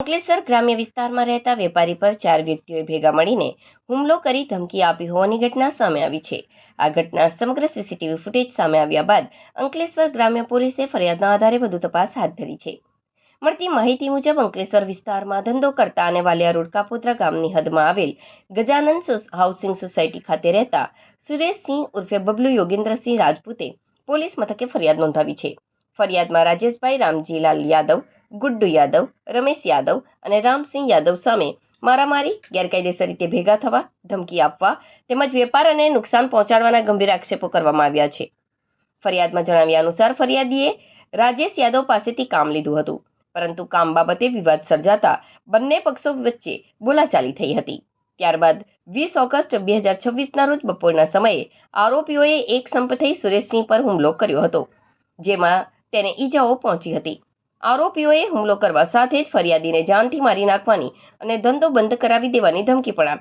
અંકલેશ્વર ગ્રામ્ય વિસ્તારમાં રહેતા વેપારી પર 4 વ્યક્તિઓએ ભેગા મળીને હુમલો કરી ધમકી આપી હોવાની ઘટના સામે આવી છે. આ ઘટના સમગ્ર સીસીટીવી ફૂટેજ સામે આવ્યા બાદ અંકલેશ્વર ગ્રામ્ય પોલીસે ફરિયાદના આધારે વધુ તપાસ હાથ ધરી છે. મળતી માહિતી મુજબ અંકલેશ્વર વિસ્તારમાં ધંધો કરતા અને વાલિયા રોડ કાપોદ્રા ગામની હદમાં આવેલ ગજાનંદ હાઉસિંગ સોસાયટી ખાતે રહેતા સુરેશસિંહ ઉર્ફે બબલુ યોગેન્દ્રસિંહ રાજપૂતે પોલીસ મથકે ફરિયાદ નોંધાવી છે. ફરિયાદમાં રાજેશભાઈ રામજીલાલ યાદવ, ગુડ્ડુ યાદવ, રમેશ યાદવ અને રામસિંહ યાદવ સામે મારામારી, ગેરકાયદેસર રીતે ભેગા થવા, ધમકી આપવા તેમજ વેપાર અને નુકસાન પહોંચાડવાના ગંભીર આક્ષેપો કરવામાં આવ્યા છે. ફરિયાદમાં જણાવ્યા અનુસાર ફરિયાદીએ રાજેશ યાદવ પાસેથી કામ લીધું હતું, પરંતુ કામ બાબતે વિવાદ સર્જાતા બંને પક્ષો વચ્ચે બોલાચાલી થઈ હતી. ત્યારબાદ 20 ઓગસ્ટ 2026ના રોજ બપોરના સમયે આરોપીઓએ એક સંપ થઈ સુરેશસિંહ પર હુમલો કર્યો હતો, જેમાં તેને ઈજાઓ પહોંચી હતી. આરોપીઓએ હુમલો કરવા સાથે જ ફરિયાદીને જાનથી મારી નાખવાની અને ધંધો બંધ કરાવી દેવાની ધમકી પણ આપી